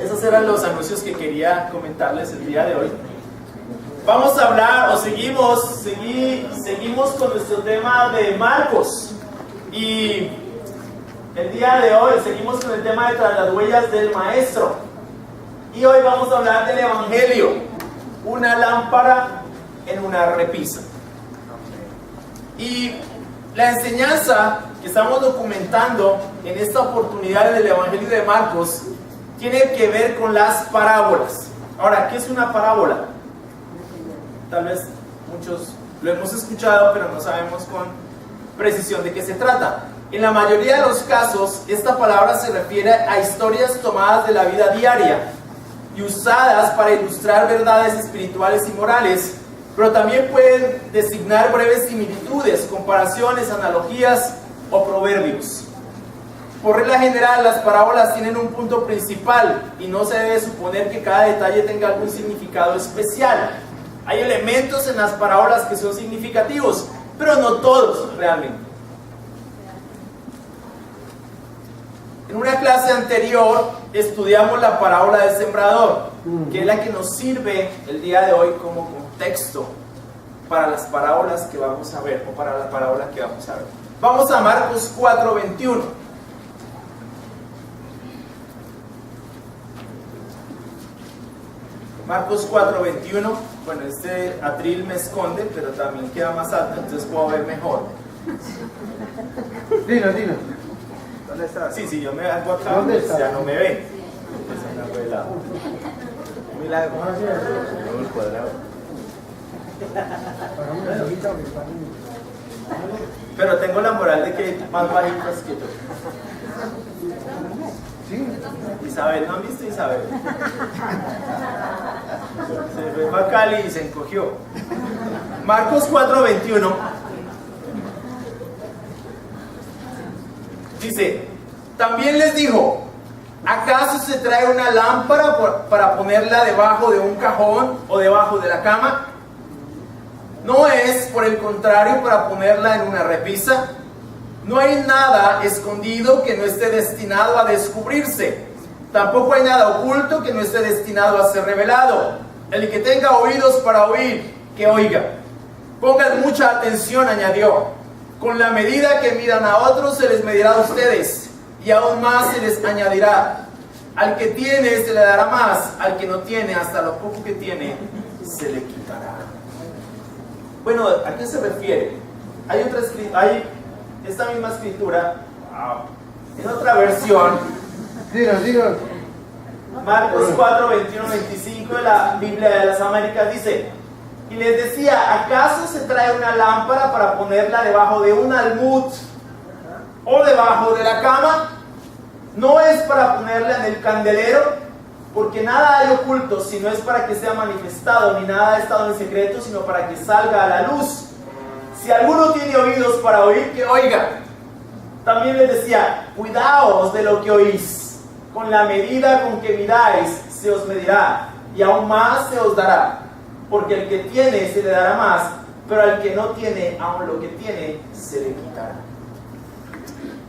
Esos eran los anuncios que quería comentarles el día de hoy. Vamos a hablar, o seguimos con nuestro tema de Marcos. Y el día de hoy seguimos con el tema de tras las huellas del Maestro. Y hoy vamos a hablar del Evangelio, una lámpara en una repisa. Y la enseñanza que estamos documentando en esta oportunidad del Evangelio de Marcos tiene que ver con las parábolas. Ahora, ¿qué es una parábola? Tal vez muchos lo hemos escuchado, pero no sabemos con precisión de qué se trata. En la mayoría de los casos, esta palabra se refiere a historias tomadas de la vida diaria y usadas para ilustrar verdades espirituales y morales, pero también pueden designar breves similitudes, comparaciones, analogías o proverbios. Por regla general, las parábolas tienen un punto principal y no se debe suponer que cada detalle tenga algún significado especial. Hay elementos en las parábolas que son significativos, pero no todos realmente. En una clase anterior estudiamos la parábola del sembrador, que es la que nos sirve el día de hoy como contexto para las parábolas que vamos a ver, o para la parábola que vamos a ver. Vamos a Marcos 4:21. Marcos 4:21. Bueno, este atril me esconde, pero también queda más alto, entonces puedo ver mejor. Dilo. ¿Dónde está? Sí, yo me hago acá, pues ya no me ven. Milagro. El cuadrado. Pero tengo la moral de que más bajitas que yo. Sí. Isabel, ¿no han visto Isabel? Se fue para Cali y se encogió. Marcos 4:21 dice: también les dijo, ¿acaso se trae una lámpara para ponerla debajo de un cajón o debajo de la cama? ¿No es, por el contrario, para ponerla en una repisa? No hay nada escondido que no esté destinado a descubrirse. Tampoco hay nada oculto que no esté destinado a ser revelado. El que tenga oídos para oír, que oiga. Pongan mucha atención, añadió. Con la medida que midan a otros se les medirá a ustedes, y aún más se les añadirá. Al que tiene se le dará más, al que no tiene, hasta lo poco que tiene, se le quitará. Bueno, ¿a qué se refiere? Hay esta misma escritura en otra versión. Dilo. Marcos 4:21-25 de la Biblia de las Américas dice: y les decía, ¿acaso se trae una lámpara para ponerla debajo de un almud o debajo de la cama? No es para ponerla en el candelero, porque nada hay oculto, sino es para que sea manifestado, ni nada ha estado en secreto, sino para que salga a la luz. Si alguno tiene oídos para oír, que oiga. También les decía, cuidaos de lo que oís. Con la medida con que midáis, se os medirá, y aún más se os dará. Porque el que tiene, se le dará más, pero al que no tiene, aún lo que tiene, se le quitará.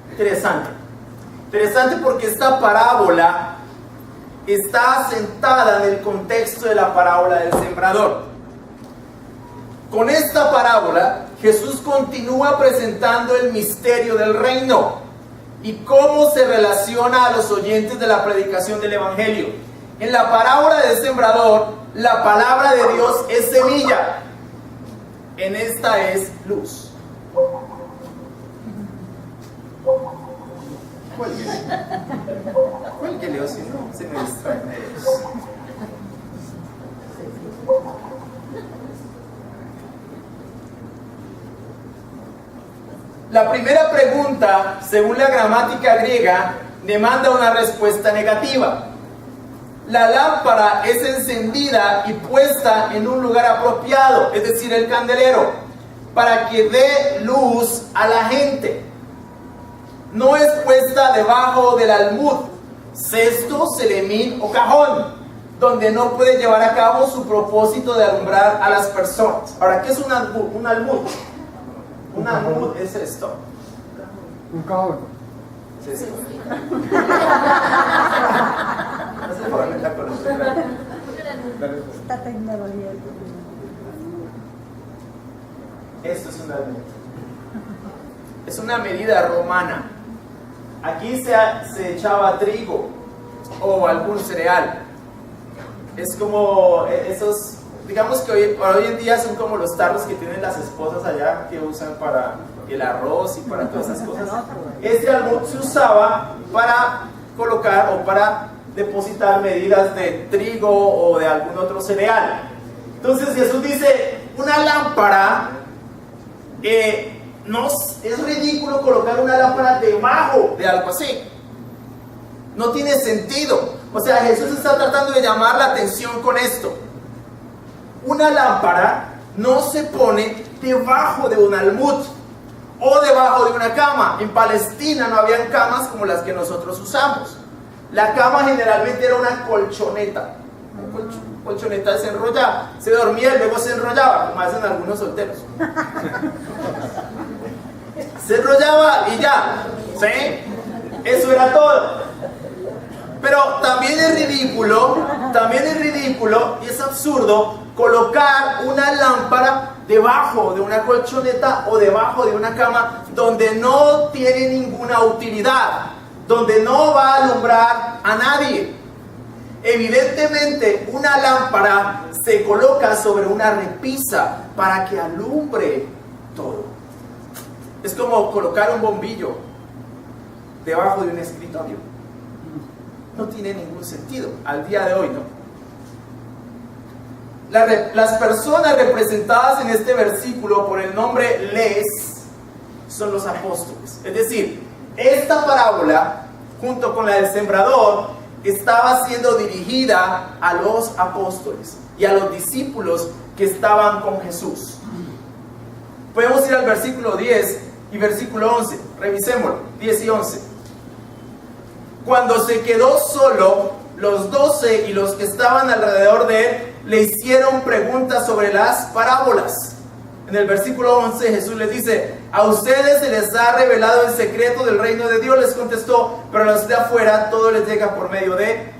Interesante porque esta parábola está asentada en el contexto de la parábola del sembrador. Con esta parábola, Jesús continúa presentando el misterio del reino y cómo se relaciona a los oyentes de la predicación del Evangelio. En la parábola del sembrador, la palabra de Dios es semilla. En esta es luz. Cuélguele, o si no, se me distraen ellos. La primera pregunta, según la gramática griega, demanda una respuesta negativa. La lámpara es encendida y puesta en un lugar apropiado, es decir, el candelero, para que dé luz a la gente. No es puesta debajo del almud, cesto, celemín o cajón, donde no puede llevar a cabo su propósito de alumbrar a las personas. Ahora, ¿qué es un almud? Un almud es esto. Un cajón. Sí. la tecnología. Esto es una medida. Es una medida romana. Aquí se echaba trigo o algún cereal. Es como esos, digamos que hoy en día son como los tarros que tienen las esposas allá, que usan para el arroz y para todas esas cosas. Este algo se usaba para colocar o para depositar medidas de trigo o de algún otro cereal. Entonces Jesús dice, una lámpara, no, es ridículo colocar una lámpara debajo de algo así. No tiene sentido. O sea, Jesús está tratando de llamar la atención con esto. Una lámpara no se pone debajo de un almud o debajo de una cama. En Palestina no habían camas como las que nosotros usamos. La cama generalmente era una colchoneta. Colchoneta se enrollaba, se dormía y luego se enrollaba, como hacen algunos solteros. Se enrollaba y ya, ¿sí? Eso era todo. Pero también es ridículo y es absurdo colocar una lámpara debajo de una colchoneta o debajo de una cama donde no tiene ninguna utilidad, donde no va a alumbrar a nadie. Evidentemente, una lámpara se coloca sobre una repisa para que alumbre todo. Es como colocar un bombillo debajo de un escritorio. No tiene ningún sentido, al día de hoy no. Las personas representadas en este versículo por el nombre les son los apóstoles. Es decir, esta parábola, junto con la del sembrador, estaba siendo dirigida a los apóstoles y a los discípulos que estaban con Jesús. Podemos ir al versículo 10 y versículo 11. Revisémoslo, 10 y 11. Cuando se quedó solo, los 12 y los que estaban alrededor de él le hicieron preguntas sobre las parábolas. En el versículo 11 Jesús les dice: a ustedes se les ha revelado el secreto del reino de Dios, les contestó, pero a los de afuera todo les llega por medio de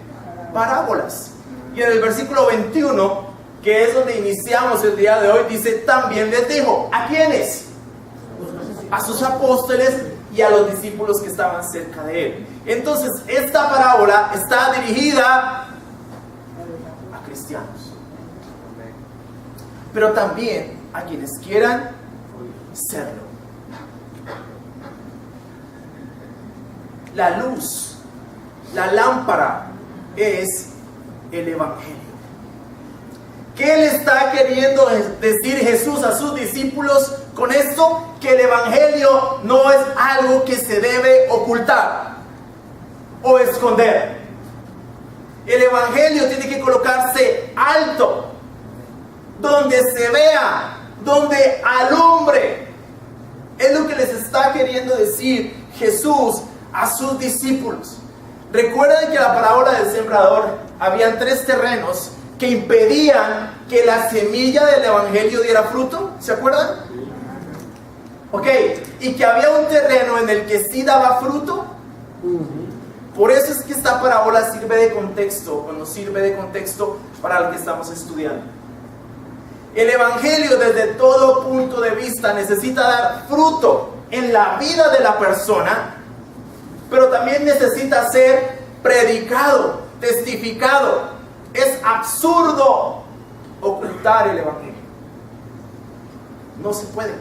parábolas. Y en el versículo 21, que es donde iniciamos el día de hoy, dice: también les dijo. ¿A quiénes? A sus apóstoles y a los discípulos que estaban cerca de él. Entonces, esta parábola está dirigida a cristianos, pero también a quienes quieran serlo. La luz, la lámpara, es el Evangelio. ¿Qué le está queriendo decir Jesús a sus discípulos con esto? Que el Evangelio no es algo que se debe ocultar o esconder. El Evangelio tiene que colocarse alto, donde se vea, donde alumbre. Es lo que les está queriendo decir Jesús a sus discípulos. Recuerden que en la parábola del sembrador habían 3 terrenos que impedían que la semilla del Evangelio diera fruto. ¿Se acuerdan? Ok, y que había un terreno en el que sí daba fruto. Por eso es que esta parábola sirve de contexto, o nos sirve de contexto para lo que estamos estudiando. El Evangelio, desde todo punto de vista, necesita dar fruto en la vida de la persona, pero también necesita ser predicado, testificado. Es absurdo ocultar el Evangelio. No se puede.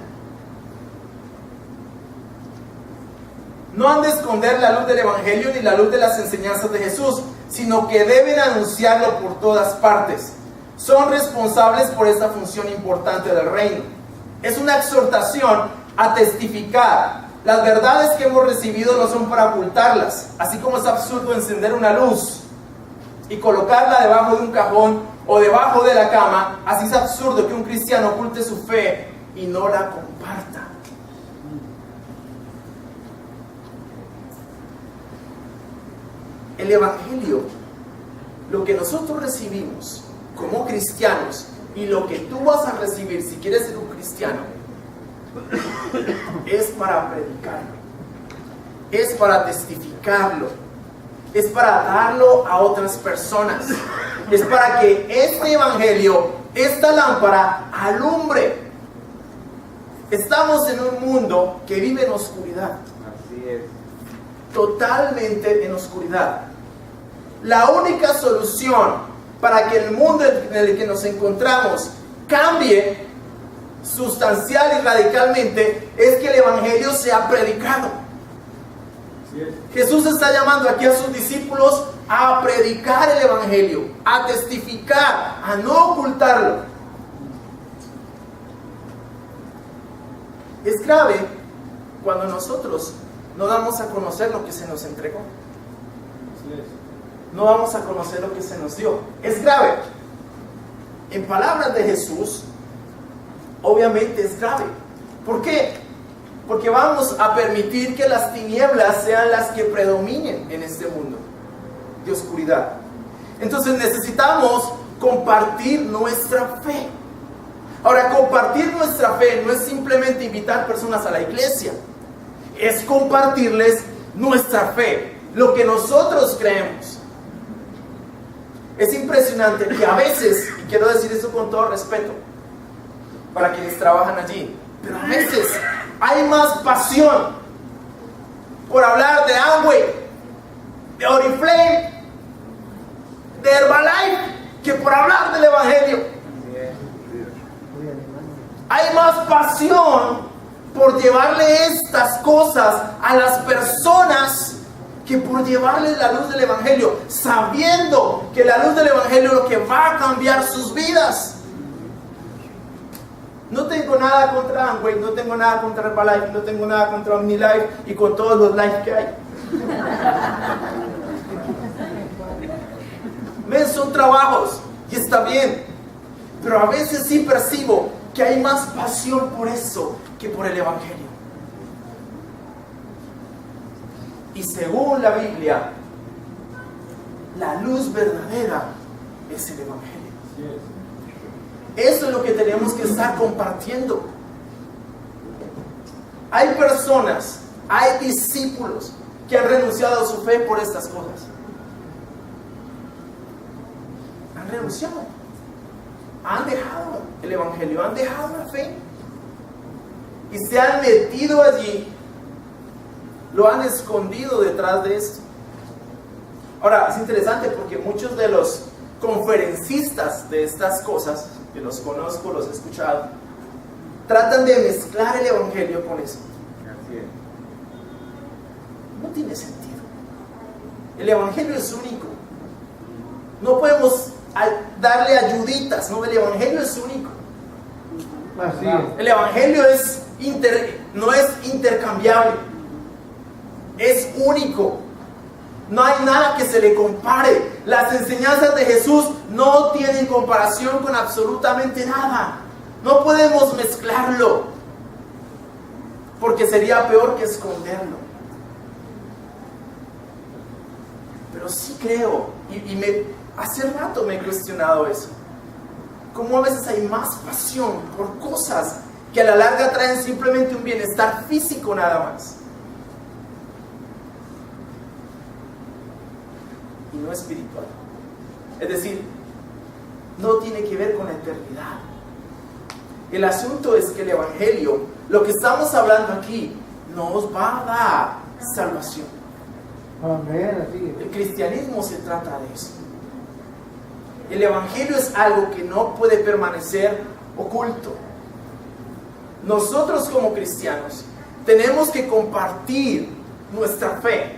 No han de esconder la luz del Evangelio ni la luz de las enseñanzas de Jesús, sino que deben anunciarlo por todas partes. Son responsables por esta función importante del reino. Es una exhortación a testificar. Las verdades que hemos recibido no son para ocultarlas, así como es absurdo encender una luz y colocarla debajo de un cajón o debajo de la cama. Así es absurdo que un cristiano oculte su fe y no la comparta. El Evangelio, lo que nosotros recibimos como cristianos y lo que tú vas a recibir si quieres ser un cristiano, es para predicarlo, es para testificarlo, es para darlo a otras personas. Es para que este evangelio, esta lámpara, alumbre. Estamos en un mundo que vive en oscuridad. Así es. Totalmente en oscuridad. La única solución para que el mundo en el que nos encontramos cambie sustancial y radicalmente es que el evangelio sea predicado. Jesús está llamando aquí a sus discípulos a predicar el evangelio, a testificar, a no ocultarlo. Es grave cuando nosotros no damos a conocer lo que se nos entregó. No vamos a conocer lo que se nos dio. Es grave. En palabras de Jesús, obviamente es grave. ¿Por qué? Porque vamos a permitir que las tinieblas sean las que predominen en este mundo de oscuridad. Entonces necesitamos compartir nuestra fe. Ahora, compartir nuestra fe no es simplemente invitar personas a la iglesia. Es compartirles nuestra fe, lo que nosotros creemos. Es impresionante que a veces, y quiero decir esto con todo respeto para quienes trabajan allí, pero a veces hay más pasión por hablar de Amway, de Oriflame, de Herbalife, que por hablar del evangelio. Hay más pasión por llevarle estas cosas a las personas que por llevarles la luz del evangelio, sabiendo que la luz del evangelio es lo que va a cambiar sus vidas. No tengo nada contra Amway, no tengo nada contra Herbalife, no tengo nada contra OmniLife y con todos los life que hay. Son trabajos y está bien, pero a veces sí percibo que hay más pasión por eso que por el evangelio. Y según la Biblia, la luz verdadera es el evangelio. Eso es lo que tenemos que estar compartiendo. Hay personas, hay discípulos que han renunciado a su fe por estas cosas. Han renunciado. Han dejado el evangelio, han dejado la fe. Y se han metido allí. Lo han escondido detrás de esto. Ahora, es interesante porque muchos de los conferencistas de estas cosas, que los conozco, los he escuchado, tratan de mezclar el evangelio con eso. No tiene sentido. El evangelio es único. No podemos darle ayuditas, no, el evangelio es único. El evangelio no es intercambiable. Es único. No hay nada que se le compare. Las enseñanzas de Jesús no tienen comparación con absolutamente nada. No podemos mezclarlo, porque sería peor que esconderlo. Pero sí creo, hace rato me he cuestionado eso. Cómo a veces hay más pasión por cosas que a la larga traen simplemente un bienestar físico nada más, y no espiritual. Es decir, no tiene que ver con la eternidad. El asunto es que el evangelio, lo que estamos hablando aquí, nos va a dar salvación. El cristianismo se trata de eso. El evangelio es algo que no puede permanecer oculto. Nosotros como cristianos tenemos que compartir nuestra fe.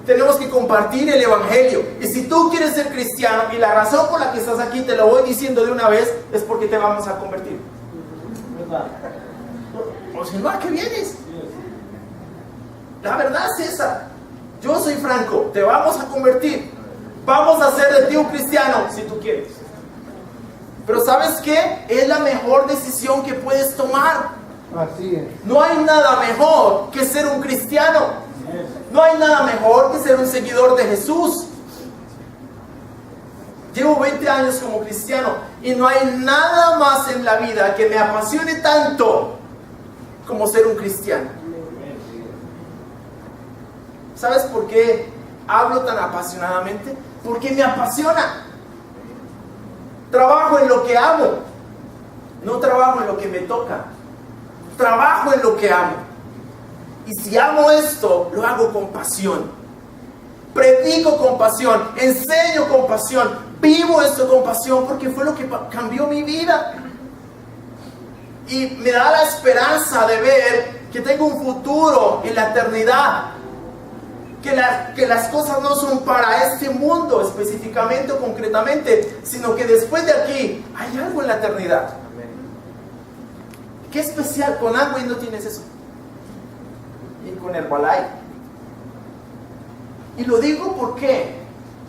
Tenemos que compartir el evangelio. Y si tú quieres ser cristiano, y la razón por la que estás aquí, te lo voy diciendo de una vez, es porque te vamos a convertir. O si no, ¿a qué vienes? La verdad es esa. Yo soy franco, te vamos a convertir. Vamos a hacer de ti un cristiano, si tú quieres. Pero ¿sabes qué? Es la mejor decisión que puedes tomar. Así es. No hay nada mejor que ser un cristiano. No hay nada mejor que ser un seguidor de Jesús. Llevo 20 años como cristiano y no hay nada más en la vida que me apasione tanto como ser un cristiano. ¿Sabes por qué hablo tan apasionadamente? Porque me apasiona. Trabajo en lo que amo. No trabajo en lo que me toca. Trabajo en lo que amo. Y si amo esto, lo hago con pasión. Predico con pasión. Enseño con pasión. Vivo esto con pasión porque fue lo que cambió mi vida. Y me da la esperanza de ver que tengo un futuro en la eternidad. Que las cosas no son para este mundo específicamente o concretamente, sino que después de aquí hay algo en la eternidad. ¿Qué especial? Con Amway no tienes eso. Y con Herbalife. Y lo digo ¿por qué?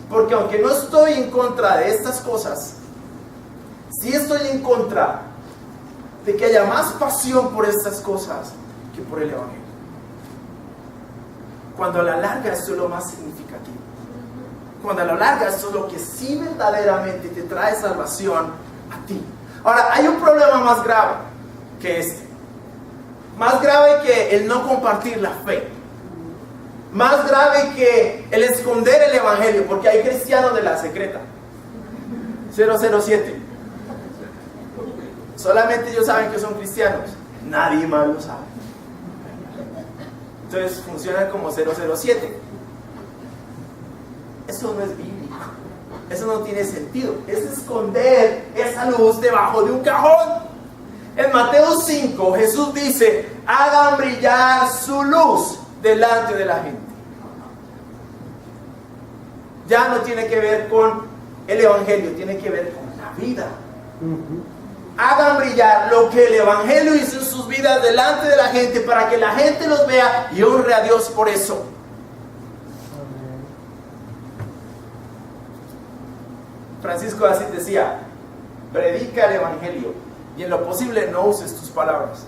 Porque aunque no estoy en contra de estas cosas, sí estoy en contra de que haya más pasión por estas cosas que por el Evangelio. Cuando a la larga esto es lo más significativo. Cuando a la larga esto es lo que sí verdaderamente te trae salvación a ti. Ahora, hay un problema más grave que este. Más grave que el no compartir la fe. Más grave que el esconder el Evangelio, porque hay cristianos de la secreta. 007. Solamente ellos saben que son cristianos. Nadie más lo sabe. Entonces funcionan como 007. Eso no es bíblico. Eso no tiene sentido. Es esconder esa luz debajo de un cajón. En Mateo 5, Jesús dice: hagan brillar su luz delante de la gente. Ya no tiene que ver con el Evangelio, tiene que ver con la vida. Hagan brillar lo que el Evangelio hizo en sus vidas delante de la gente, para que la gente los vea y honre a Dios por eso. Francisco de Asís decía: predica el Evangelio y en lo posible no uses tus palabras.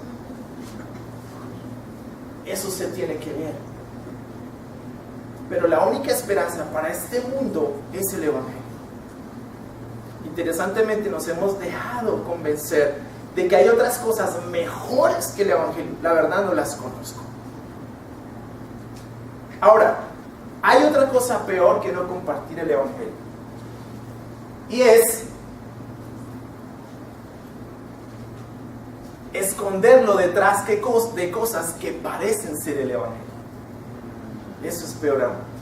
Eso se tiene que ver. Pero la única esperanza para este mundo es el Evangelio. Interesantemente nos hemos dejado convencer de que hay otras cosas mejores que el Evangelio. La verdad no las conozco. Ahora, hay otra cosa peor que no compartir el Evangelio. Y es esconderlo detrás de cosas que parecen ser el Evangelio. Eso es peor aún.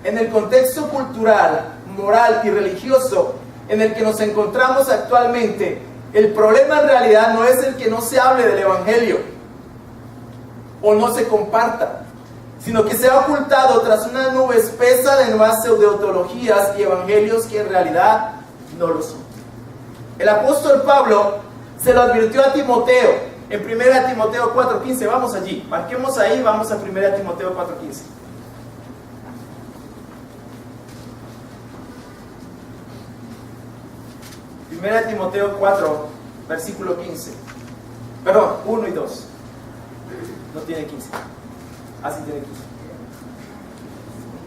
En el contexto cultural, moral y religioso en el que nos encontramos actualmente, el problema en realidad no es el que no se hable del Evangelio o no se comparta, sino que se ha ocultado tras una nube espesa de nuevas pseudeotologías y evangelios que en realidad no lo son. El apóstol Pablo se lo advirtió a Timoteo en 1 Timoteo 4:15. Vamos allí, marquemos ahí, vamos a 1 Timoteo 4:15. 1 Timoteo 4, versículo 15. Perdón, 1 y 2. No tiene 15. Así tiene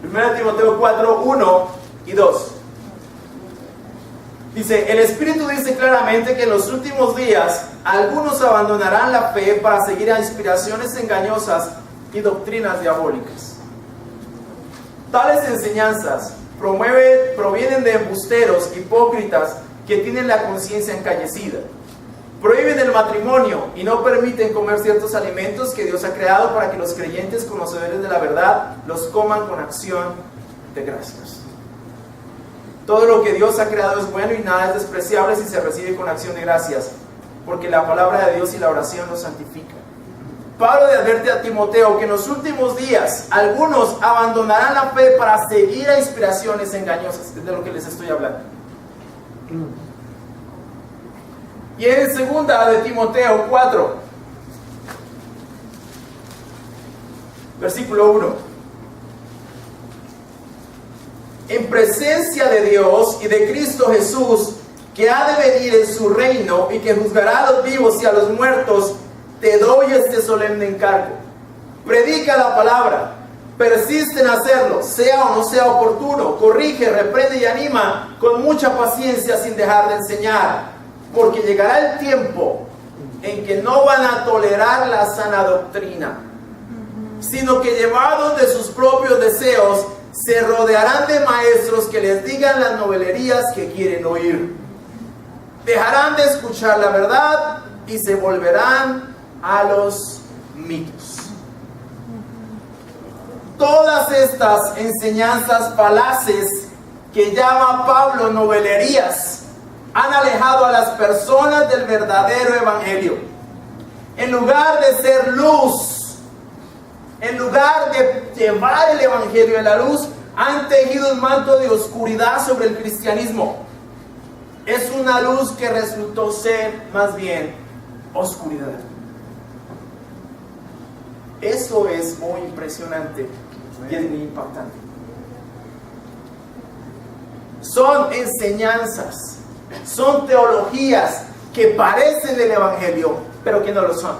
15. 1 Timoteo 4, 1 y 2. Dice: el Espíritu dice claramente que en los últimos días algunos abandonarán la fe para seguir a inspiraciones engañosas y doctrinas diabólicas. Tales enseñanzas provienen de embusteros hipócritas que tienen la conciencia encallecida. Prohíben el matrimonio y no permiten comer ciertos alimentos que Dios ha creado para que los creyentes conocedores de la verdad los coman con acción de gracias. Todo lo que Dios ha creado es bueno y nada es despreciable si se recibe con acción de gracias, porque la palabra de Dios y la oración los santifica. Pablo le advierte a Timoteo que en los últimos días algunos abandonarán la fe para seguir a inspiraciones engañosas. Es de lo que les estoy hablando. Y en 2 de Timoteo 4, versículo 1: en presencia de Dios y de Cristo Jesús, que ha de venir en su reino y que juzgará a los vivos y a los muertos, te doy este solemne encargo: predica la palabra, persiste en hacerlo, sea o no sea oportuno, corrige, reprende y anima con mucha paciencia sin dejar de enseñar, porque llegará el tiempo en que no van a tolerar la sana doctrina, sino que llevados de sus propios deseos Se rodearán de maestros que les digan las novelerías que quieren oír. Dejarán de escuchar la verdad y se volverán a los mitos. Todas estas enseñanzas falaces que llama Pablo novelerías han alejado a las personas del verdadero evangelio. En lugar de ser luz, en lugar de llevar el evangelio a la luz, han tejido un manto de oscuridad sobre el cristianismo. Es una luz que resultó ser más bien oscuridad. Eso es muy impresionante y es muy impactante. Son enseñanzas, son teologías que parecen del evangelio, pero que no lo son.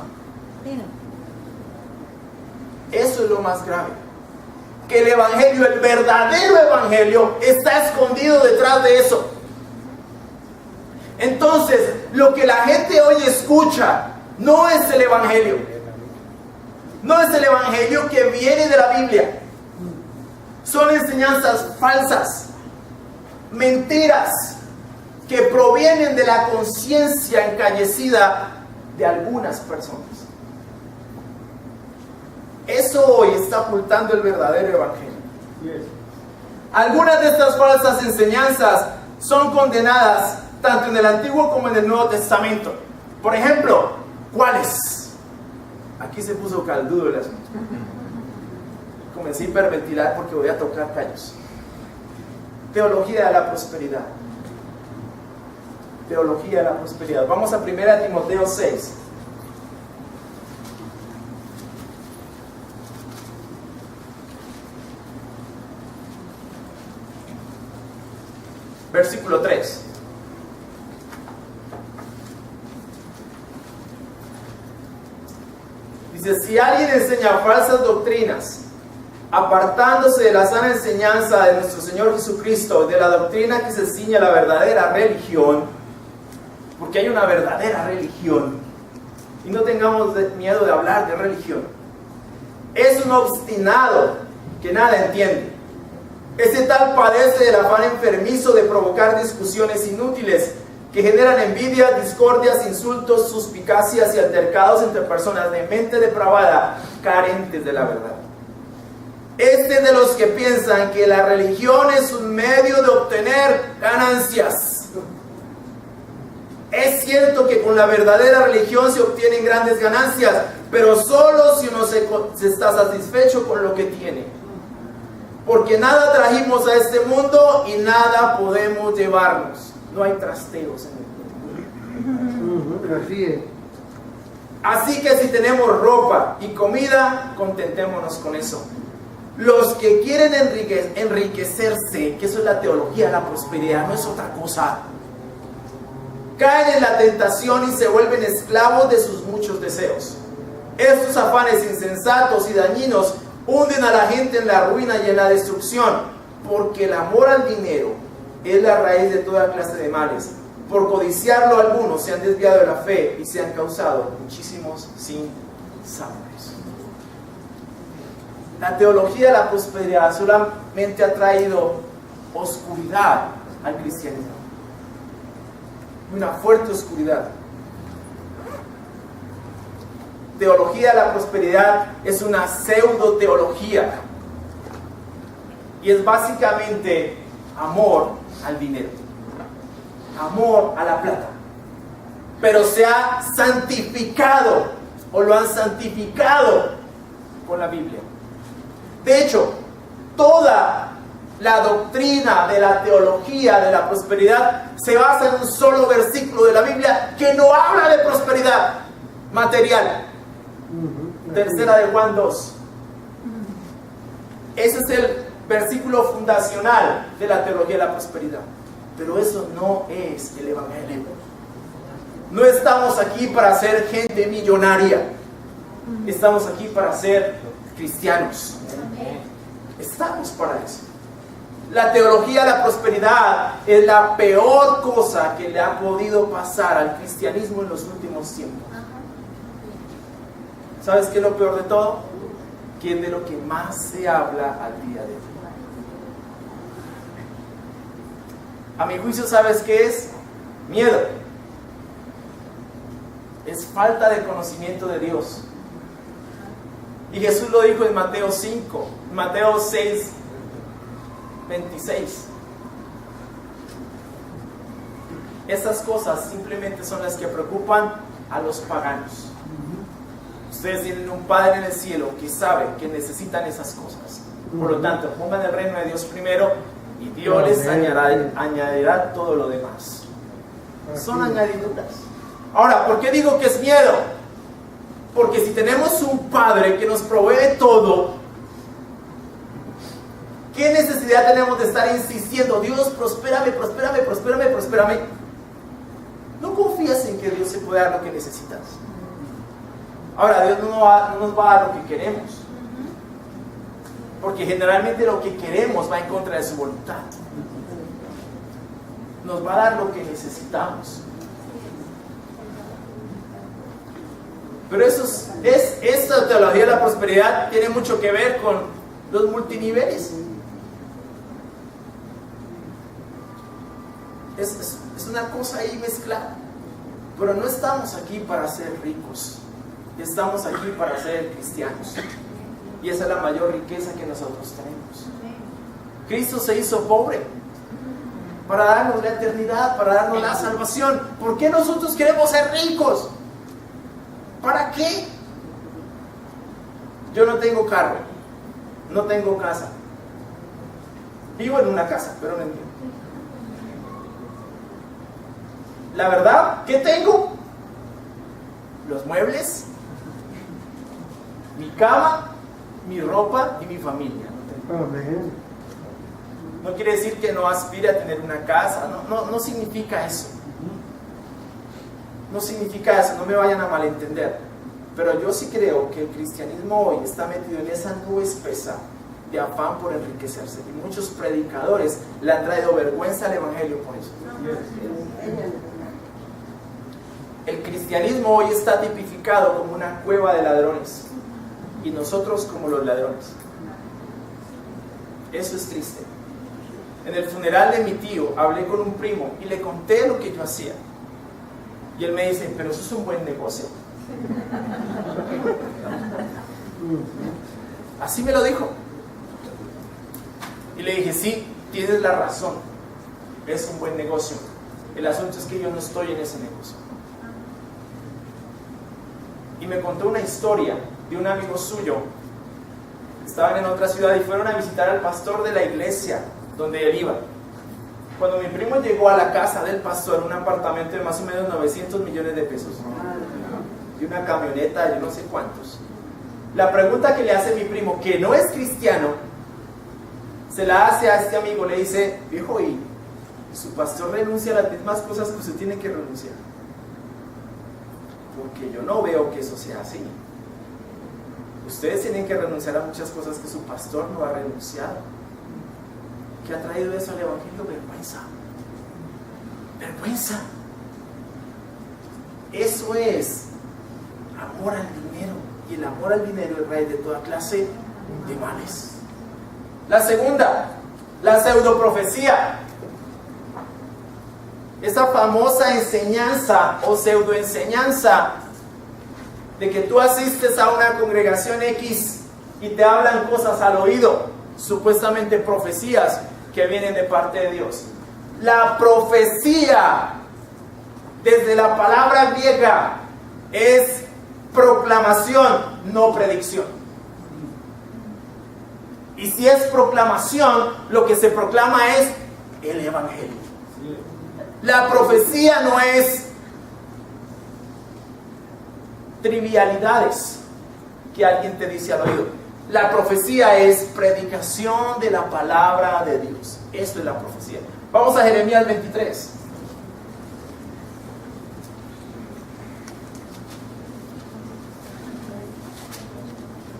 Eso es lo más grave. Que el evangelio, el verdadero evangelio, está escondido detrás de eso. Entonces, lo que la gente hoy escucha no es el evangelio. No es el evangelio que viene de la Biblia. Son enseñanzas falsas, mentiras, que provienen de la conciencia encallecida de algunas personas. Eso hoy está ocultando el verdadero evangelio. Algunas de estas falsas enseñanzas son condenadas tanto en el Antiguo como en el Nuevo Testamento. Por ejemplo, ¿cuáles? Aquí se puso caldudo el asunto. Comencé a hiperventilar porque voy a tocar callos. Teología de la prosperidad. Teología de la prosperidad. Vamos a 1 Timoteo 6. Versículo 3. Dice: si alguien enseña falsas doctrinas, apartándose de la sana enseñanza de nuestro Señor Jesucristo, de la doctrina que se ciñe a la verdadera religión, porque hay una verdadera religión, y no tengamos miedo de hablar de religión, es un obstinado que nada entiende. Ese tal padece del afán enfermizo de provocar discusiones inútiles que generan envidia, discordias, insultos, suspicacias y altercados entre personas de mente depravada, carentes de la verdad. Este es de los que piensan que la religión es un medio de obtener ganancias. Es cierto que con la verdadera religión se obtienen grandes ganancias, pero solo si uno se está satisfecho con lo que tiene. Porque nada trajimos a este mundo y nada podemos llevarnos. No hay trasteos en el mundo. Así que si tenemos ropa y comida, contentémonos con eso. Los que quieren enriquecerse, que eso es la teología de la prosperidad, no es otra cosa, caen en la tentación y se vuelven esclavos de sus muchos deseos. Estos afanes insensatos y dañinos hunden a la gente en la ruina y en la destrucción, porque el amor al dinero es la raíz de toda clase de males. Por codiciarlo algunos se han desviado de la fe y se han causado muchísimos sinsabores. La teología de la prosperidad solamente ha traído oscuridad al cristianismo. Una fuerte oscuridad. Teología de la prosperidad es una pseudo teología y es básicamente amor al dinero, amor a la plata, pero se ha santificado o lo han santificado con la Biblia. De hecho, toda la doctrina de la teología de la prosperidad se basa en un solo versículo de la Biblia que no habla de prosperidad material. Tercera de Juan 2. Ese es el versículo fundacional de la teología de la prosperidad. Pero eso no es el evangelio. No estamos aquí para ser gente millonaria. Estamos aquí para ser cristianos. Estamos para eso. La teología de la prosperidad es la peor cosa que le ha podido pasar al cristianismo en los últimos tiempos. ¿Sabes qué es lo peor de todo? Que es de lo que más se habla al día de hoy. A mi juicio, ¿sabes qué es? Miedo. Es falta de conocimiento de Dios. Y Jesús lo dijo en Mateo 5, Mateo 6, 26. Estas cosas simplemente son las que preocupan a los paganos. Ustedes tienen un Padre en el cielo que sabe que necesitan esas cosas. Por lo tanto, pongan el reino de Dios primero y Dios les añadirá todo lo demás. Son añadiduras. Ahora, ¿por qué digo que es miedo? Porque si tenemos un Padre que nos provee todo, ¿qué necesidad tenemos de estar insistiendo? Dios, prospérame, prospérame, prospérame, prospérame. No confías en que Dios se puede dar lo que necesitas. Ahora, Dios no nos va a dar lo que queremos. Porque generalmente lo que queremos va en contra de su voluntad. Nos va a dar lo que necesitamos. Pero esta teología de la prosperidad tiene mucho que ver con los multiniveles. Es una cosa ahí mezclada. Pero no estamos aquí para ser ricos. Estamos aquí para ser cristianos. Y esa es la mayor riqueza que nosotros tenemos. Cristo se hizo pobre para darnos la eternidad, para darnos la salvación. ¿Por qué nosotros queremos ser ricos? ¿Para qué? Yo no tengo carro, no tengo casa. Vivo en una casa, pero no entiendo. La verdad, ¿qué tengo? Los muebles, mi cama, mi ropa y mi familia. No quiere decir que no aspire a tener una casa, no significa eso. No significa eso, no me vayan a malentender. Pero yo sí creo que el cristianismo hoy está metido en esa nube espesa de afán por enriquecerse. Y muchos predicadores le han traído vergüenza al evangelio por eso. El cristianismo hoy está tipificado como una cueva de ladrones. Y nosotros como los ladrones. Eso es triste. En el funeral de mi tío hablé con un primo y le conté lo que yo hacía. Y él me dice, pero eso es un buen negocio. Así me lo dijo. Y le dije, sí, tienes la razón. Es un buen negocio. El asunto es que yo no estoy en ese negocio. Y me contó una historia de un amigo suyo. Estaban en otra ciudad y fueron a visitar al pastor de la iglesia donde él iba. Cuando mi primo llegó a la casa del pastor, un apartamento de más o menos 900 millones de pesos, y una camioneta de no sé cuántos, la pregunta que le hace mi primo, que no es cristiano, se la hace a este amigo, le dice, viejo, ¿y su pastor renuncia a las mismas cosas que usted tiene que renunciar? Porque yo no veo que eso sea así. Ustedes tienen que renunciar a muchas cosas que su pastor no ha renunciado. ¿Qué ha traído eso al evangelio? Vergüenza. Vergüenza. Eso es amor al dinero. Y el amor al dinero es raíz de toda clase de males. La segunda, la pseudoprofecía. Esa famosa enseñanza o pseudoenseñanza de que tú asistes a una congregación X y te hablan cosas al oído, supuestamente profecías que vienen de parte de Dios. La profecía, desde la palabra griega, es proclamación, no predicción. Y si es proclamación, lo que se proclama es el evangelio. La profecía no es trivialidades que alguien te dice al oído. La profecía es predicación de la palabra de Dios. Esto es la profecía. Vamos a Jeremías 23.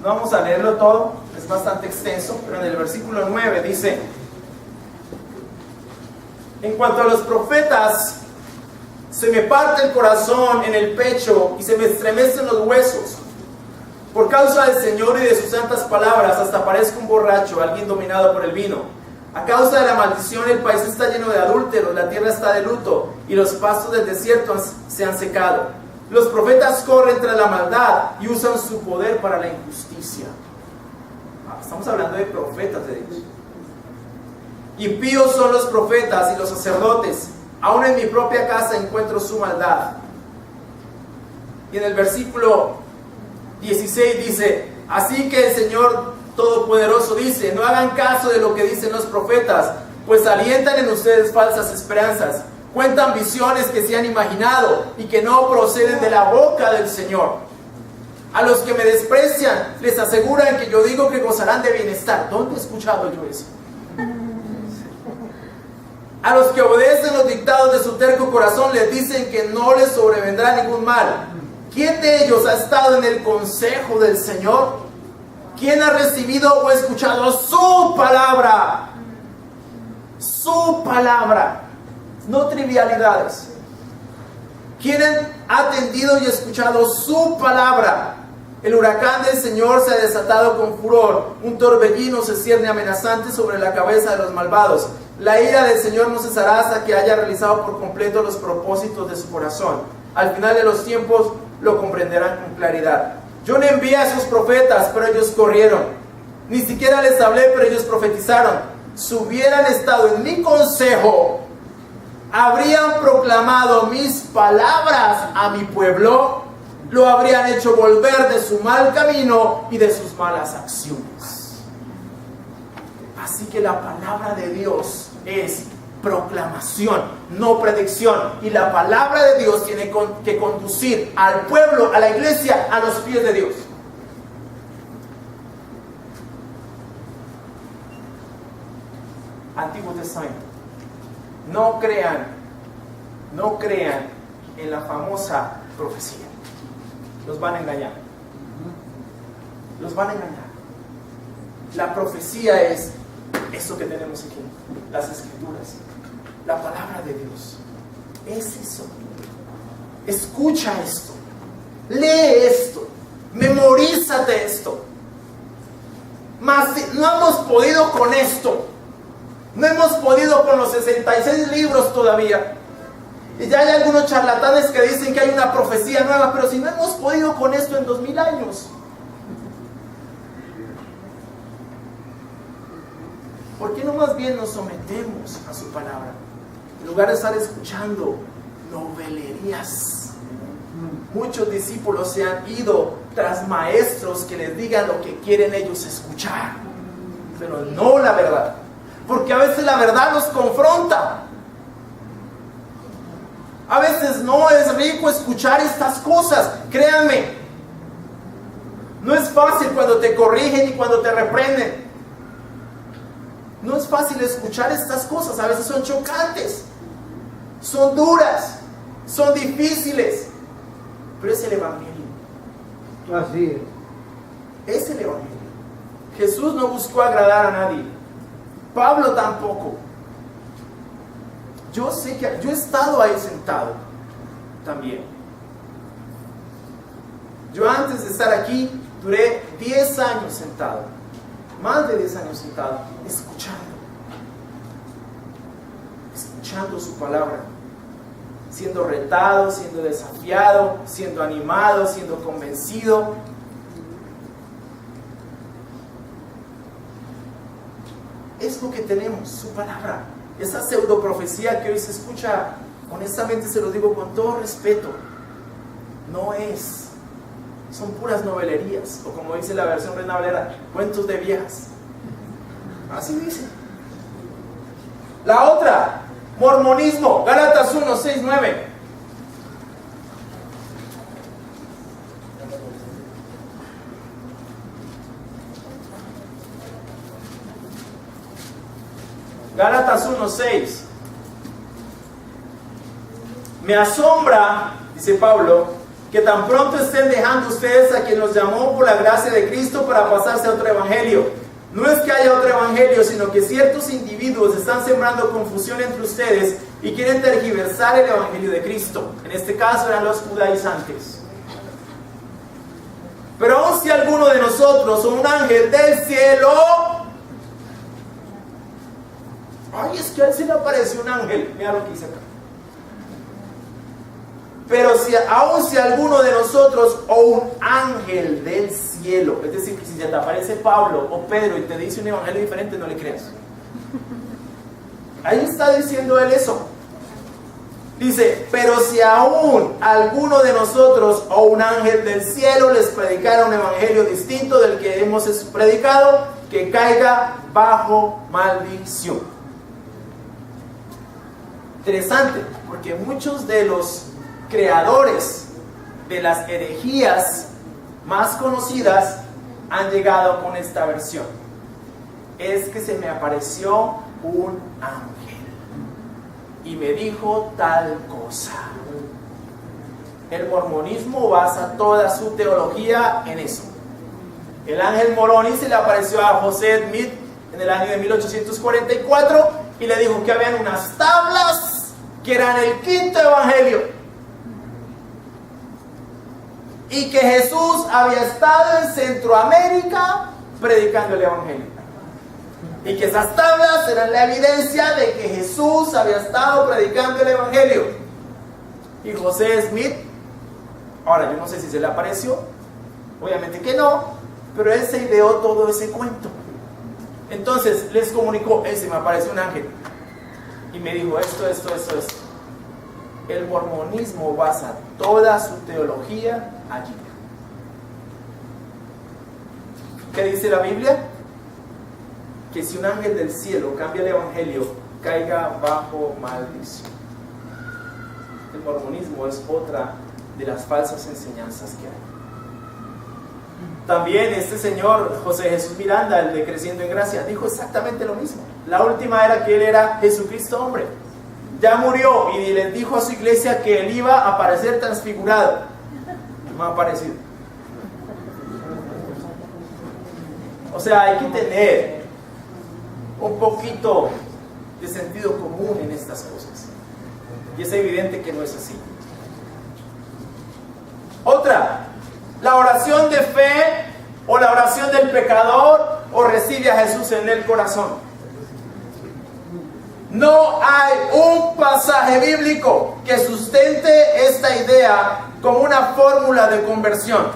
No vamos a leerlo todo, es bastante extenso, pero en el versículo 9 dice: en cuanto a los profetas, se me parte el corazón en el pecho y se me estremecen los huesos. Por causa del Señor y de sus santas palabras, hasta parezco un borracho, alguien dominado por el vino. A causa de la maldición el país está lleno de adúlteros, la tierra está de luto y los pastos del desierto se han secado. Los profetas corren tras la maldad y usan su poder para la injusticia. Estamos hablando de profetas de Dios. Impíos son los profetas y los sacerdotes. Aún en mi propia casa encuentro su maldad. Y en el versículo 16 dice: así que el Señor Todopoderoso dice: no hagan caso de lo que dicen los profetas, pues alientan en ustedes falsas esperanzas. Cuentan visiones que se han imaginado y que no proceden de la boca del Señor. A los que me desprecian les aseguran que yo digo que gozarán de bienestar. ¿Dónde he escuchado yo eso? A los que obedecen los dictados de su terco corazón les dicen que no les sobrevendrá ningún mal. ¿Quién de ellos ha estado en el consejo del Señor? ¿Quién ha recibido o escuchado su palabra? Su palabra, no trivialidades. ¿Quién ha atendido y escuchado su palabra? El huracán del Señor se ha desatado con furor. Un torbellino se cierne amenazante sobre la cabeza de los malvados. La ira del Señor no cesará hasta que haya realizado por completo los propósitos de su corazón. Al final de los tiempos lo comprenderán con claridad. Yo no envié a sus profetas, pero ellos corrieron. Ni siquiera les hablé, pero ellos profetizaron. Si hubieran estado en mi consejo, habrían proclamado mis palabras a mi pueblo, lo habrían hecho volver de su mal camino y de sus malas acciones. Así que la palabra de Dios es proclamación, no predicción. Y la palabra de Dios tiene que conducir al pueblo, a la iglesia, a los pies de Dios. Antiguo Testamento. No crean en la famosa profecía. Los van a engañar. Los van a engañar. La profecía es esto que tenemos aquí, las escrituras, la palabra de Dios. Es eso. Escucha esto, lee esto, memorízate esto. Mas no hemos podido con esto. No hemos podido con los 66 libros todavía. Y ya hay algunos charlatanes que dicen que hay una profecía nueva, pero si no hemos podido con esto en 2000 años. ¿Por qué no más bien nos sometemos a su palabra? En lugar de estar escuchando novelerías. Muchos discípulos se han ido tras maestros que les digan lo que quieren ellos escuchar, pero no la verdad. Porque a veces la verdad los confronta. A veces no es rico escuchar estas cosas. Créanme, no es fácil cuando te corrigen y cuando te reprenden. No es fácil escuchar estas cosas. A veces son chocantes, son duras, son difíciles. Pero es el Evangelio. Así es. Es el Evangelio. Jesús no buscó agradar a nadie. Pablo tampoco. Yo sé que yo he estado ahí sentado también. Yo antes de estar aquí duré 10 años sentado. Más de 10 años sentado, escuchando su palabra, siendo retado, siendo desafiado, siendo animado, siendo convencido. Es lo que tenemos, su palabra. Esa pseudoprofecía que hoy se escucha, honestamente se lo digo con todo respeto, no es. Son puras novelerías, o como dice la versión Reina Valera, cuentos de viejas. Así dice. La otra, mormonismo, Gálatas 1, 6, 9. Gálatas 1, 6. Me asombra, dice Pablo, que tan pronto estén dejando ustedes a quien los llamó por la gracia de Cristo para pasarse a otro evangelio. No es que haya otro evangelio, sino que ciertos individuos están sembrando confusión entre ustedes y quieren tergiversar el evangelio de Cristo. En este caso eran los judaizantes. Pero aun si alguno de nosotros o un ángel del cielo Ay, es que a él se le apareció un ángel. Mira lo que dice acá. Pero aun si alguno de nosotros o un ángel del cielo, es decir, que si se te aparece Pablo o Pedro y te dice un evangelio diferente, no le creas. Ahí está diciendo él eso. Dice, pero si aún alguno de nosotros o un ángel del cielo les predicara un evangelio distinto del que hemos predicado, que caiga bajo maldición. Interesante, porque muchos de los creadores de las herejías más conocidas han llegado con esta versión. Es que se me apareció un ángel y me dijo tal cosa. El mormonismo basa toda su teología en eso. El ángel Moroni se le apareció a José Smith en el año de 1844 y le dijo que habían unas tablas que eran el quinto evangelio y que Jesús había estado en Centroamérica predicando el evangelio y que esas tablas eran la evidencia de que Jesús había estado predicando el evangelio. Y José Smith, ahora yo no sé si se le apareció, obviamente que no, pero él se ideó todo ese cuento. Entonces les comunicó, se me apareció un ángel y me dijo esto. El mormonismo basa toda su teología allí. ¿Qué dice la Biblia? Que si un ángel del cielo cambia el evangelio, caiga bajo maldición. El mormonismo es otra de las falsas enseñanzas que hay. También este señor José Jesús Miranda, el de Creciendo en Gracia, dijo exactamente lo mismo. La última era que él era Jesucristo hombre. Ya murió y les dijo a su iglesia que él iba a aparecer transfigurado. No ha aparecido. O sea, hay que tener un poquito de sentido común en estas cosas. Y es evidente que no es así. Otra, la oración de fe o la oración del pecador o recibe a Jesús en el corazón. No hay un pasaje bíblico que sustente esta idea como una fórmula de conversión.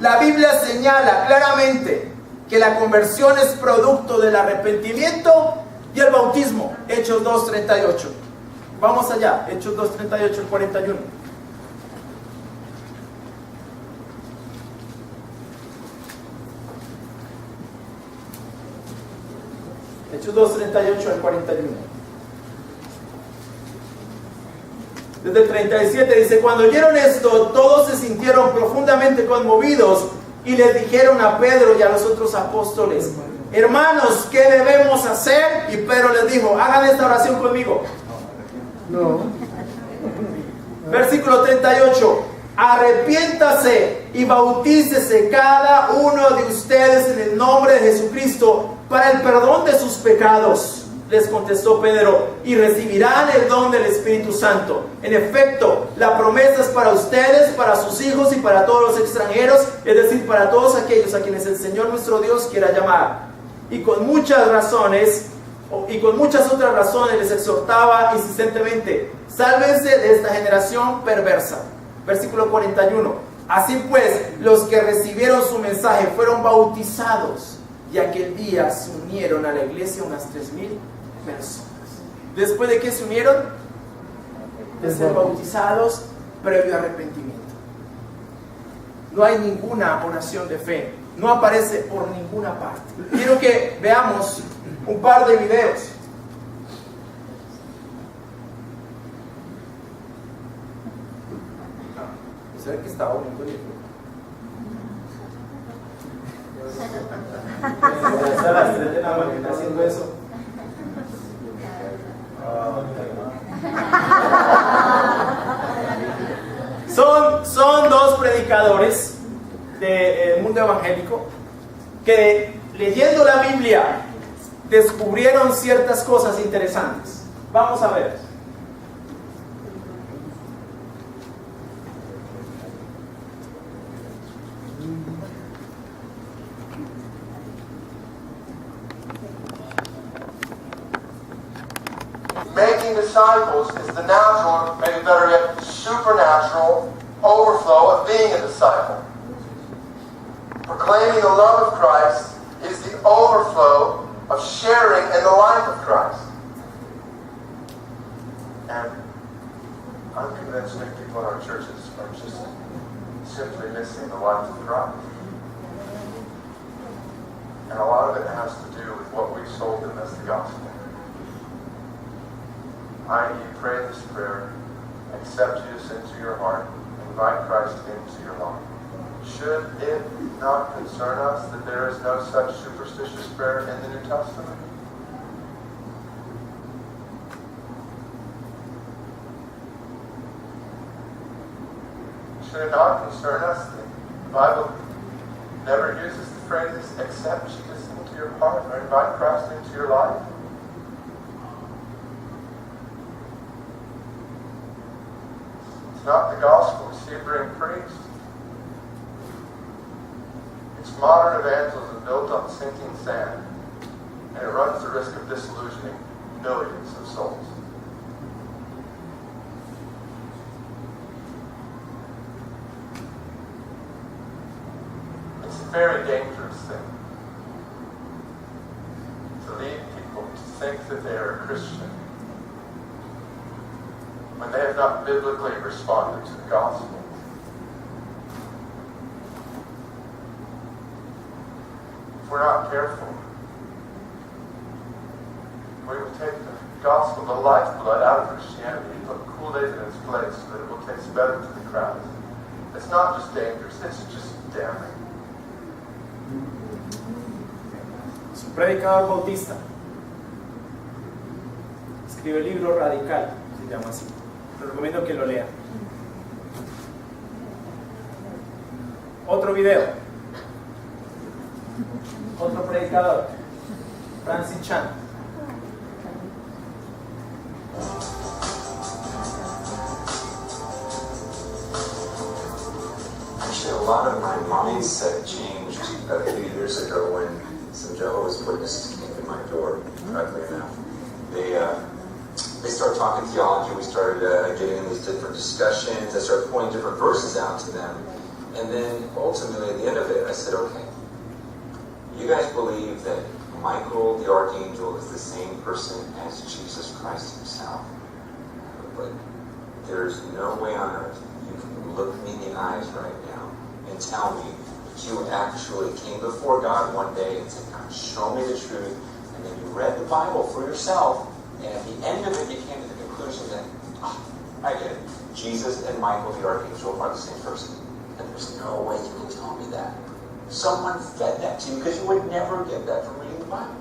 La Biblia señala claramente que la conversión es producto del arrepentimiento y el bautismo. Hechos 2:38. Vamos allá, Hechos 2:38 al 41. Hechos 2:38 al 41. Desde el 37 dice: cuando oyeron esto, todos se sintieron profundamente conmovidos y les dijeron a Pedro y a los otros apóstoles: hermanos, ¿qué debemos hacer? Y Pedro les dijo: hagan esta oración conmigo. No. Versículo 38. Arrepiéntase y bautícese cada uno de ustedes en el nombre de Jesucristo para el perdón de sus pecados. Les contestó Pedro: y recibirán el don del Espíritu Santo. En efecto, la promesa es para ustedes, para sus hijos y para todos los extranjeros, es decir, para todos aquellos a quienes el Señor nuestro Dios quiera llamar. Y con muchas otras razones les exhortaba insistentemente: sálvense de esta generación perversa. Versículo 41. Así pues, los que recibieron su mensaje fueron bautizados, y aquel día se unieron a la iglesia unas 3,000 personas. ¿Después de qué se unieron? De ser bautizados previo arrepentimiento. No hay ninguna oración de fe, no aparece por ninguna parte. Quiero que veamos un par de videos. ¿Será que está bonito? A las 3 de la mañana haciendo eso. Son dos predicadores del mundo evangélico que, leyendo la Biblia, descubrieron ciertas cosas interesantes. Vamos a ver. Making disciples is the natural, maybe better yet, supernatural overflow of being a disciple. Proclaiming the love of Christ is the overflow of sharing in the life of Christ. And I'm convinced many people in our churches are just simply missing the life of Christ. And a lot of it has to do with what we've sold them as the gospel. You pray this prayer, accept Jesus into your heart, invite Christ into your life. Should it not concern us that there is no such superstitious prayer in the New Testament? Should it not concern us that the Bible never uses the phrases, accept Jesus into your heart or invite Christ into your life? It's not the gospel we see it being preached. It's modern evangelism built on sinking sand, and it runs the risk of disillusioning millions of souls. It's a very dangerous thing to lead people to think that they are a Christian when they have not biblically responded to the gospel. If we're not careful, we will take the gospel, the lifeblood, out of Christianity and put Kool-Aid in its place so that it will taste better to the crowd. It's not just dangerous, it's just damning. Es un predicador bautista. Escribe el libro Radical, se llama así. Les recomiendo que lo lean. Otro video. Otro predicador. Francis Chan. Actually, a lot of my mindset changed a few years ago when some Jehovah's Witnesses came to my door, correctly enough. They started talking theology. We started getting in these different discussions. I started pointing different verses out to them. And then ultimately, at the end of it, I said, okay, you guys believe that Michael the Archangel is the same person as Jesus Christ himself. But there's no way on earth you can look me in the eyes right now and tell me that you actually came before God one day and said, God, show me the truth. And then you read the Bible for yourself. And at the end of it, you came to the conclusion that, I get it. Jesus and Michael the Archangel are the same person. And there's no way you can tell me that. Someone fed that to you because you would never get that from reading the Bible.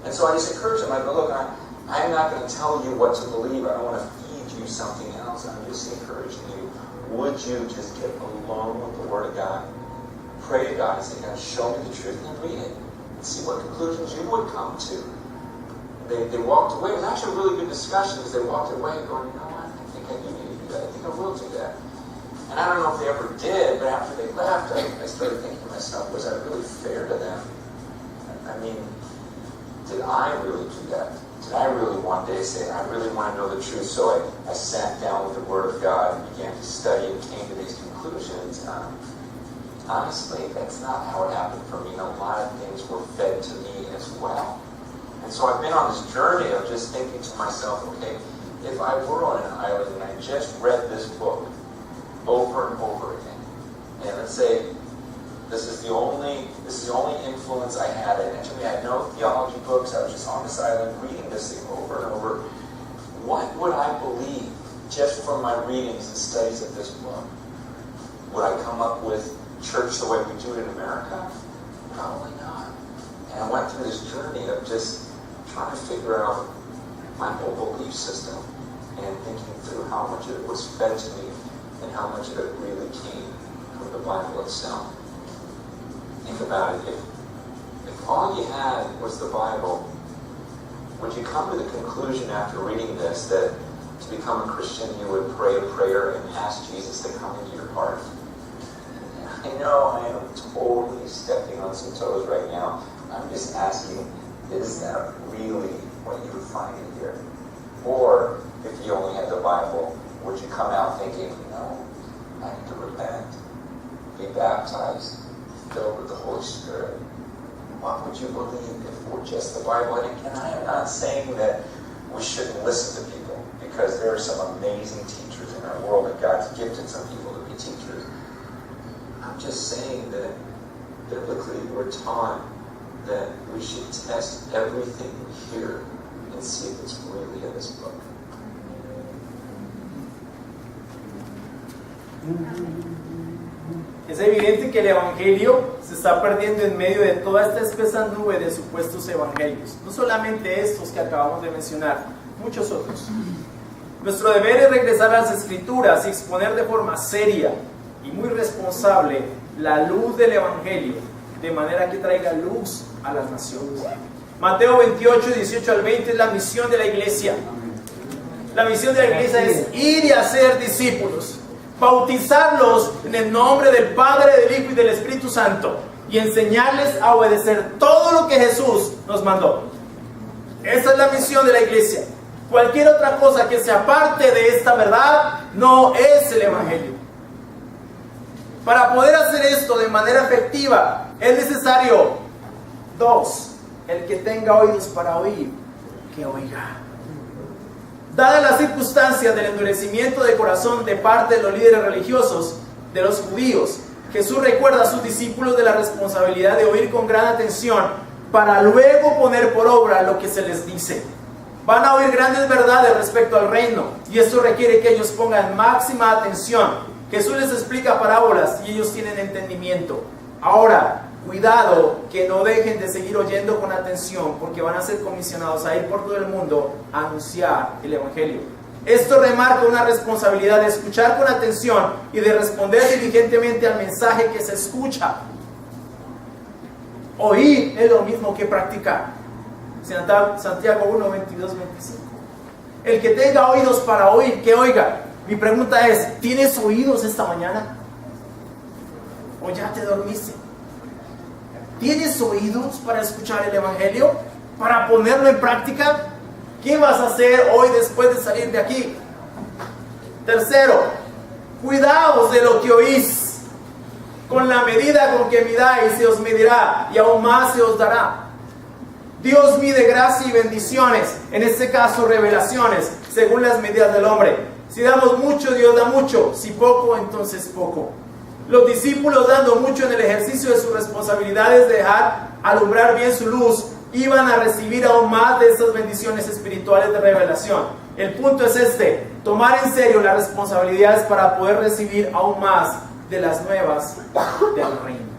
And so I just encourage them. I go, look, I'm not going to tell you what to believe. I don't want to feed you something else. I'm just encouraging you. Would you just get alone with the Word of God? Pray to God and say, God, show me the truth, and read it. And see what conclusions you would come to. They walked away. It was actually a really good discussion because they walked away going, you know what, I think I do need to do that. I think I will do that. And I don't know if they ever did, but after they left, I started thinking to myself, was that really fair to them? I mean, did I really do that? Did I really one day say, I really want to know the truth? So I sat down with the Word of God and began to study and came to these conclusions. Honestly, that's not how it happened for me. A lot of things were fed to me as well. And so I've been on this journey of just thinking to myself, okay, if I were on an island and I just read this book over and over again, and let's say this is the only influence I had, and actually I had no theology books, I was just on this island reading this thing over and over, what would I believe just from my readings and studies of this book? Would I come up with church the way we do it in America? Probably not. And I went through this journey of just trying to figure out my whole belief system and thinking through how much of it was fed to me and how much of it really came from the Bible itself. Think about it. If all you had was the Bible, would you come to the conclusion after reading this that to become a Christian you would pray a prayer and ask Jesus to come into your heart? I know I am totally stepping on some toes right now. I'm just asking, is that really what you would find in here? Or Bible. And again, I am not saying that we shouldn't listen to people, because there are some amazing teachers in our world, and God's gifted some people to be teachers. I'm just saying that biblically we're taught that we should test everything we hear and see if it's really in this book. Es evidente que el Evangelio se está perdiendo en medio de toda esta espesa nube de supuestos evangelios. No solamente estos que acabamos de mencionar, muchos otros. Nuestro deber es regresar a las Escrituras y exponer de forma seria y muy responsable la luz del Evangelio, de manera que traiga luz a las naciones. Mateo 28, 18 al 20 es la misión de la iglesia. La misión de la iglesia es ir y hacer discípulos, bautizarlos en el nombre del Padre, del Hijo y del Espíritu Santo, y enseñarles a obedecer todo lo que Jesús nos mandó. Esa es la misión de la iglesia. Cualquier otra cosa que se aparte de esta verdad no es el Evangelio. Para poder hacer esto de manera efectiva es necesario dos: el que tenga oídos para oír, que oiga. Dadas las circunstancias del endurecimiento de corazón de parte de los líderes religiosos de los judíos, Jesús recuerda a sus discípulos de la responsabilidad de oír con gran atención para luego poner por obra lo que se les dice. Van a oír grandes verdades respecto al reino, y esto requiere que ellos pongan máxima atención. Jesús les explica parábolas y ellos tienen entendimiento. Ahora, cuidado que no dejen de seguir oyendo con atención, porque van a ser comisionados a ir por todo el mundo a anunciar el Evangelio. Esto remarca una responsabilidad de escuchar con atención y de responder diligentemente al mensaje que se escucha. Oír es lo mismo que practicar. Santiago 1, 22, 25. El que tenga oídos para oír, que oiga. Mi pregunta es: ¿tienes oídos esta mañana? ¿O ya te dormiste? ¿Tienes oídos para escuchar el Evangelio? ¿Para ponerlo en práctica? ¿Qué vas a hacer hoy después de salir de aquí? Tercero, cuidaos de lo que oís. Con la medida con que midáis se os medirá, y aún más se os dará. Dios mide gracia y bendiciones, en este caso revelaciones, según las medidas del hombre. Si damos mucho, Dios da mucho; si poco, entonces poco. Los discípulos, dando mucho en el ejercicio de sus responsabilidades de dejar alumbrar bien su luz, iban a recibir aún más de estas bendiciones espirituales de revelación. El punto es este: tomar en serio las responsabilidades para poder recibir aún más de las nuevas del reino.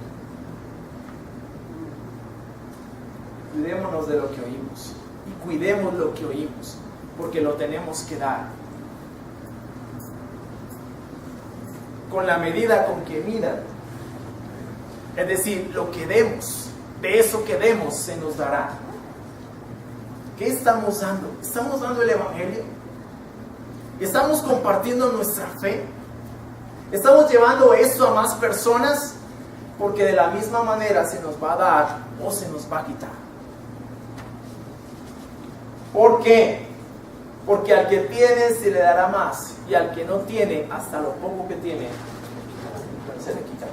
Cuidémonos de lo que oímos, y cuidemos lo que oímos, porque lo tenemos que dar. Con la medida con que midan, es decir, lo que demos, de eso que demos se nos dará. ¿Qué estamos dando? ¿Estamos dando el Evangelio? ¿Estamos compartiendo nuestra fe? ¿Estamos llevando esto a más personas? Porque de la misma manera se nos va a dar o se nos va a quitar. ¿Por qué? Porque al que tiene se le dará más, y al que no tiene, hasta lo poco que tiene, se le quitará.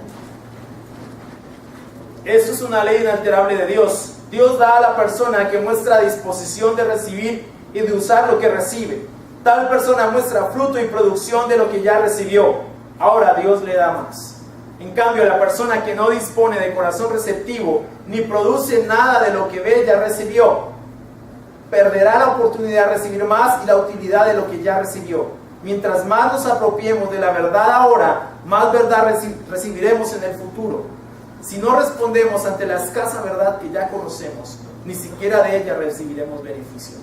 Eso es una ley inalterable de Dios. Dios da a la persona que muestra disposición de recibir y de usar lo que recibe. Tal persona muestra fruto y producción de lo que ya recibió. Ahora Dios le da más. En cambio, la persona que no dispone de corazón receptivo ni produce nada de lo que ve ya recibió, perderá la oportunidad de recibir más y la utilidad de lo que ya recibió. Mientras más nos apropiemos de la verdad ahora, más verdad recibiremos en el futuro. Si no respondemos ante la escasa verdad que ya conocemos, ni siquiera de ella recibiremos beneficio.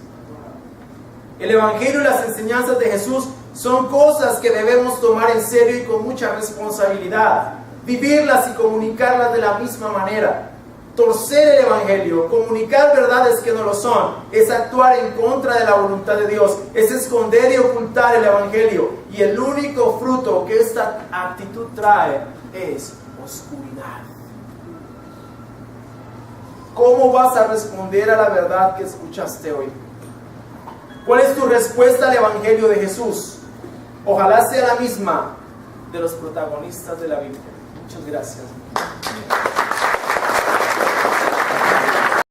El Evangelio y las enseñanzas de Jesús son cosas que debemos tomar en serio y con mucha responsabilidad. Vivirlas y comunicarlas de la misma manera. Torcer el Evangelio, comunicar verdades que no lo son, es actuar en contra de la voluntad de Dios, es esconder y ocultar el Evangelio. Y el único fruto que esta actitud trae es oscuridad. ¿Cómo vas a responder a la verdad que escuchaste hoy? ¿Cuál es tu respuesta al Evangelio de Jesús? Ojalá sea la misma de los protagonistas de la Biblia. Muchas gracias.